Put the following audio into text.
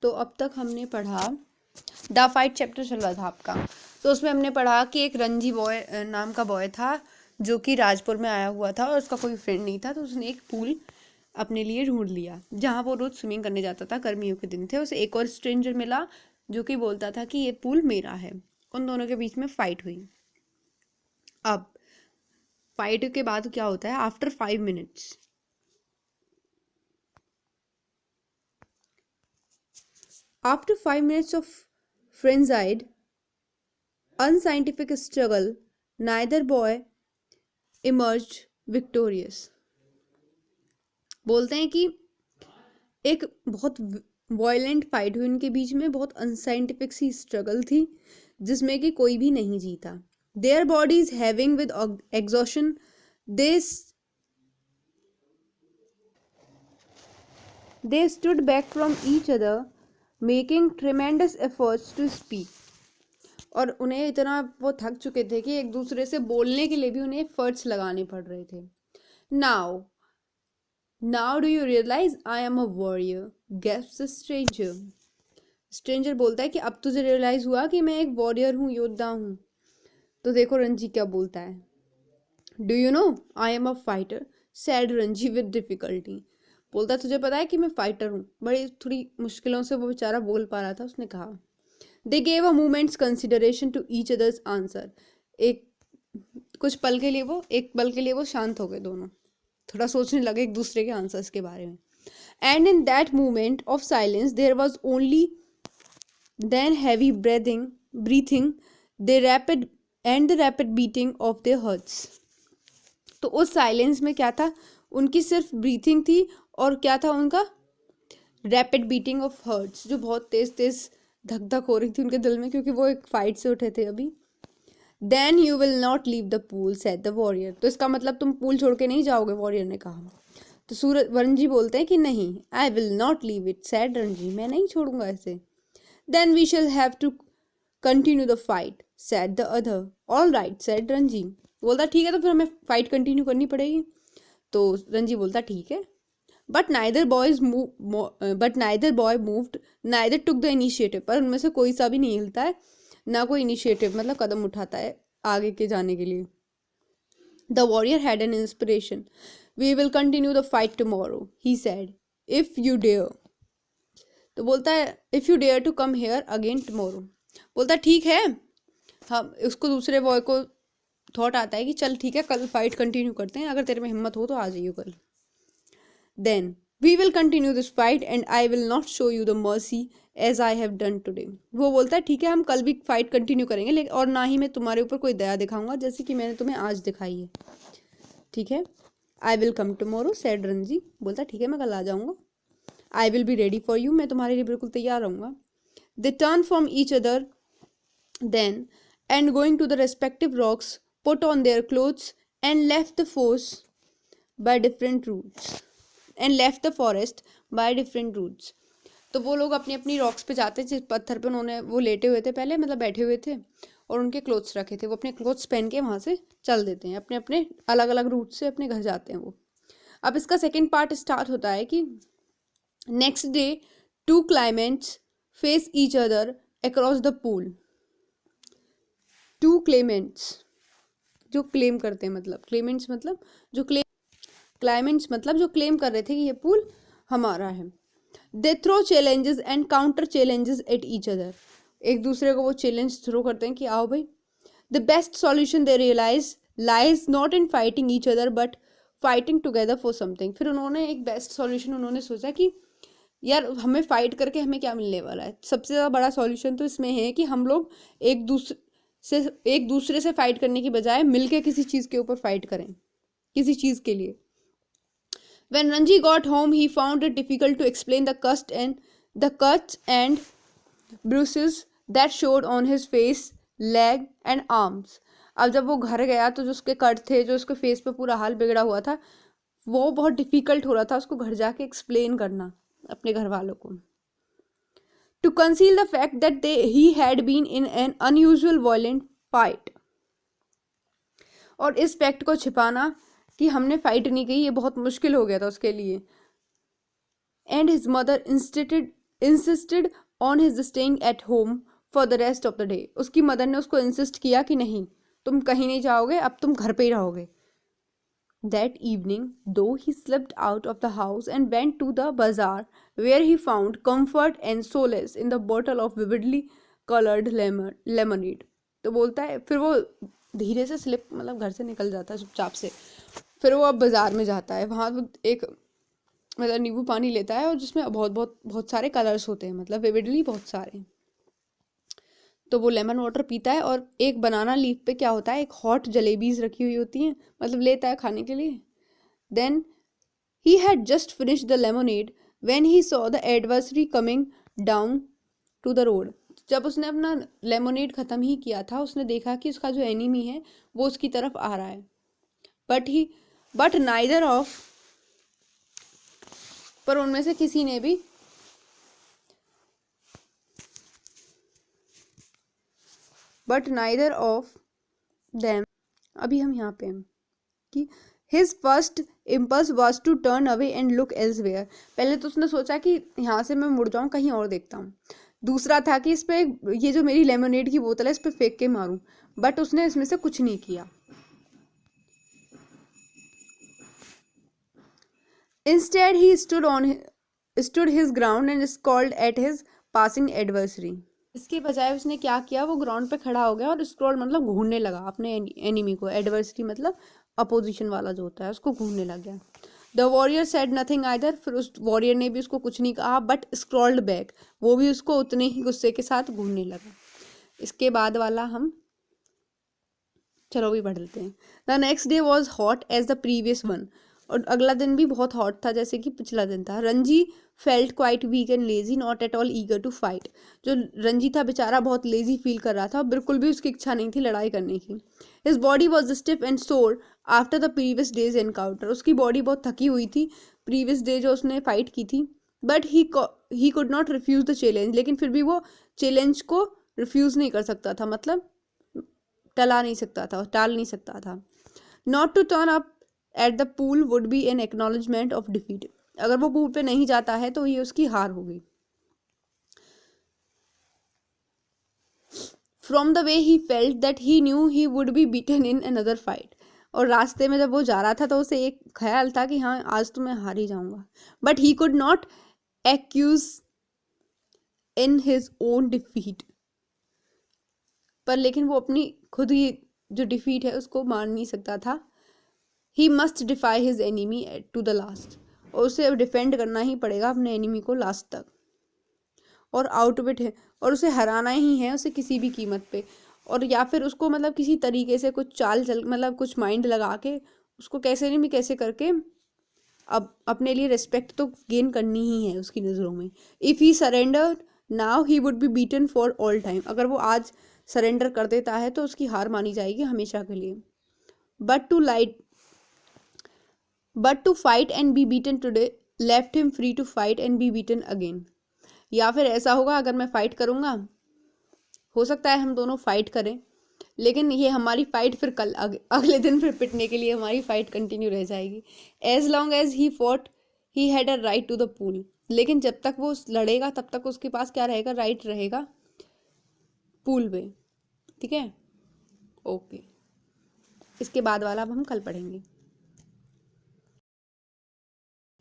तो अब तक हमने पढ़ा द फाइट चैप्टर चल रहा था आपका, तो उसमें हमने पढ़ा कि एक रंजी बॉय नाम का बॉय था जो कि राजपुर में आया हुआ था और उसका कोई फ्रेंड नहीं था, तो उसने एक पूल अपने लिए ढूंढ लिया जहाँ वो रोज स्विमिंग करने जाता था। गर्मियों के दिन थे, उसे एक और स्ट्रेंजर मिला जो कि बोलता था कि ये पूल मेरा है। उन दोनों के बीच में फाइट हुई। अब फाइट के बाद क्या होता है, after 5 minutes After 5 minutes of frenzied, unscientific struggle, neither boy emerged victorious. बोलते हैं कि एक बहुत वायलेंट फाइट हुई उनके बीच में, बहुत अनसाइंटिफिक सी स्ट्रगल थी जिसमें कि कोई भी नहीं जीता। Their bodies having with exhaustion, they stood back from each other, making tremendous efforts to speak. और उन्हें इतना वो थक चुके थे कि एक दूसरे से बोलने के लिए भी उन्हें एफर्ट्स लगाने पड़ रहे थे। Now do you realize I am a warrior, gasps the stranger. Stranger बोलता है कि अब तुझे रियलाइज हुआ कि मैं एक वॉरियर हूँ, योद्धा हूँ। तो देखो रंजी क्या बोलता है, do you know I am a fighter, sad Ranji with difficulty. बोलता है तुझे पता है कि मैं फाइटर हूँ। बड़ी थोड़ी मुश्किलों से वो बेचारा बोल पा रहा था। उसने कहा, They gave a moment's consideration to each other's answer. एक एक पल के लिए वो शांत हो गए दोनों, थोड़ा सोचने लगे एक दूसरे के आंसर्स के बारे में। And in that moment of silence, there was only then heavy breathing, the rapid beating of their hearts. तो उस साइलेंस में क्या था, उनकी सिर्फ ब्रीथिंग थी और क्या था उनका, रैपिड बीटिंग ऑफ हार्ट्स, जो बहुत तेज तेज धक धक हो रही थी उनके दिल में, क्योंकि वो एक फाइट से उठे थे अभी। Then you will not leave the pool, said the warrior. तो इसका मतलब तुम पूल छोड़ के नहीं जाओगे, वॉरियर ने कहा। तो रणजी बोलते हैं कि नहीं, I will not leave it, said Ranji, मैं नहीं छोड़ूंगा इसे। Then we shall have to continue the fight, said the other. All right, said Ranji. बोलता ठीक है, तो फिर हमें फाइट कंटिन्यू करनी पड़ेगी। तो रणजी बोलता ठीक है। But neither boy moved, neither took the initiative. पर उनमें से कोई सा भी नहीं हिलता है, ना कोई इनिशिएटिव मतलब कदम उठाता है आगे के जाने के लिए। The warrior had an inspiration. We will continue the fight tomorrow, he said, if you dare. तो बोलता है if you dare to come here again tomorrow. बोलता है ठीक है। हम उसको दूसरे बॉय को थॉट आता है कि चल ठीक है, कल फाइट कंटिन्यू करते हैं, अगर तेरे में हिम्मत हो तो आ जाइयो कल। Then we will continue this fight and I will not show you the mercy as I have done today. वो बोलता है ठीक है, हम कल भी फाइट कंटिन्यू करेंगे, लेकिन और ना ही मैं तुम्हारे ऊपर कोई दया दिखाऊंगा जैसे कि मैंने तुम्हें आज दिखाई है। ठीक है, I will come tomorrow, said Ranji. बोलता है ठीक है, मैं कल आ जाऊंगा। I will be ready for you, मैं तुम्हारे लिए बिल्कुल तैयार रहूंगा। They turned from each other then and going to the respective rocks put on their clothes and left the forest by different routes. तो वो लोग अपनी अपनी रॉक्स पे जाते, जिस पत्थर पे उन्होंने वो लेटे हुए थे पहले, मतलब बैठे हुए थे, और उनके क्लोथ्स रखे थे, वो अपने क्लोथ्स पहन के वहाँ से चल देते हैं, अपने अपने अलग अलग रूट से अपने घर जाते हैं वो। अब इसका सेकेंड पार्ट स्टार्ट होता है कि next day two claimants face each other across the pool. Two claimants जो क्लेम करते हैं, मतलब क्लेमेंट्स मतलब जो क्लाइमेंट्स मतलब जो क्लेम कर रहे थे कि ये पूल हमारा है। They throw challenges and counter challenges at each other. एक दूसरे को वो चैलेंज थ्रो करते हैं कि आओ भाई। The best solution they realize lies not in fighting each other but fighting together for something. फिर उन्होंने एक बेस्ट सॉल्यूशन उन्होंने सोचा कि यार हमें फाइट करके हमें क्या मिलने वाला है। सबसे ज़्यादा बड़ा सॉल्यूशन तो इसमें है कि हम लोग एक दूसरे से फाइट करने की बजाय मिलके किसी चीज़ के ऊपर फाइट करें, किसी चीज़ के लिए। When Ranji got home, he found it difficult to explain the cuts and bruises that showed on his face, leg and arms. अब जब वो घर गया तो जो उसके कट थे, जो उसके फेस पे पूरा हाल बिगड़ा हुआ था, वो बहुत डिफिकल्ट हो रहा था उसको घर जाके एक्सप्लेन करना अपने घर वालों को। To conceal the fact that he had been in an unusual violent fight. और इस फैक्ट को छिपाना कि हमने फाइट नहीं की, ये बहुत मुश्किल हो गया था उसके लिए। And his mother insisted on his staying at home for the rest of the day. उसकी मदर ने उसको इंसिस्ट किया कि नहीं, तुम कहीं नहीं जाओगे, अब तुम घर पे ही रहोगे. That evening, though he slipped out of the house and went to the bazaar, where he found comfort and solace in the bottle of vividly colored lemonade. तो बोलता है फिर वो धीरे से स्लिप मतलब घर से निकल जाता है चुपचाप से. फिर वो अब बाजार में जाता है, वहाँ एक मतलब नींबू पानी लेता है और जिसमें बहुत बहुत बहुत सारे कलर्स होते हैं, मतलब विविडली बहुत सारे. तो वो लेमन वाटर पीता है और एक बनाना लीफ पे क्या होता है, एक हॉट जलेबीज रखी हुई होती हैं, मतलब लेता है खाने के लिए. Then he had just finish the lemonade when he saw the adversary coming down to the road. जब उसने अपना लेमोनेड ख़त्म ही किया था, उसने देखा कि उसका जो एनिमी है वो उसकी तरफ आ रहा है. बट नाइदर ऑफ, पर उनमें से किसी ने भी बट नाइदर ऑफ देम, अभी हम यहाँ पे हैं कि his first impulse was to turn away and look elsewhere. पहले तो उसने सोचा कि यहाँ से मैं मुड़ जाऊँ, कहीं और देखता हूँ. दूसरा था कि इस पे ये जो मेरी लेमोनेड की बोतल है इस पे फेंक के मारूं, बट उसने इसमें से कुछ नहीं किया. Instead he stood his ground and scowled at his passing adversary. इसके बजाय उसने क्या किया, वो ग्राउंड पे खड़ा हो गया और स्क्रॉल मतलब घूरने लगा अपने एनिमी को. एडवर्सरी मतलब अपोजिशन वाला जो होता है, उसको घूरने लग गया. The warrior said nothing either, फिर उस वॉरियर ने भी उसको कुछ नहीं कहा, बट स्क्रॉल्ड बैक, वो भी उसको उतने ही गुस्से के साथ घूरने लगा. इसके बाद वाला हम चलो भी पढ़ लेते हैं. The next day was hot as the previous one, और अगला दिन भी बहुत हॉट था जैसे कि पिछला दिन था. Ranji felt quite weak and lazy, not at all eager to fight. जो रंजी था बेचारा बहुत लेजी फील कर रहा था, बिल्कुल भी उसकी इच्छा नहीं थी लड़ाई करने की. His body was stiff and sore after the previous day's encounter. उसकी बॉडी बहुत थकी हुई थी प्रीवियस डे जो उसने फाइट की थी. But he could not refuse the challenge, लेकिन फिर भी वो चैलेंज को रिफ्यूज नहीं कर सकता था, मतलब टाल नहीं सकता था. Not to turn up at the pool would be an acknowledgement of defeat. अगर वो पूल पे नहीं जाता है तो ये उसकी हार होगी. From the way he felt that he new he would be beaten in another fight. और रास्ते में जब वो जा रहा था तो उसे एक ख्याल था कि हाँ आज तो मैं हार ही जाऊंगा. But he could not acquiesce in his own defeat. पर लेकिन वो अपनी खुद ही जो डिफीट है उसको मान नहीं सकता था. He must defy his enemy to the last. और उसे अब डिफेंड करना ही पड़ेगा अपने एनिमी को लास्ट तक, और आउटविट है, और उसे हराना ही है उसे किसी भी कीमत पे. और या फिर उसको मतलब किसी तरीके से कुछ चाल चल मतलब कुछ माइंड लगा के उसको कैसे नहीं भी कैसे करके अब अपने लिए रिस्पेक्ट तो गेन करनी ही है उसकी नज़रों में. If he surrender now he would be beaten for all time. अगर वो आज सरेंडर कर देता है तो उसकी हार मानी जाएगी हमेशा के लिए. But to fight and be beaten today left him free to fight and be beaten again. या फिर ऐसा होगा अगर मैं फाइट करूँगा, हो सकता है हम दोनों फाइट करें, लेकिन ये हमारी फाइट फिर कल अगले दिन फिर पिटने के लिए हमारी फाइट कंटिन्यू रह जाएगी. As long as he fought he had a right to the pool. लेकिन जब तक वो लड़ेगा तब तक उसके पास क्या रहेगा, राइट रहेगा पूल पे. ठीक है, ओके. इसके बाद वाला अब हम कल पढ़ेंगे.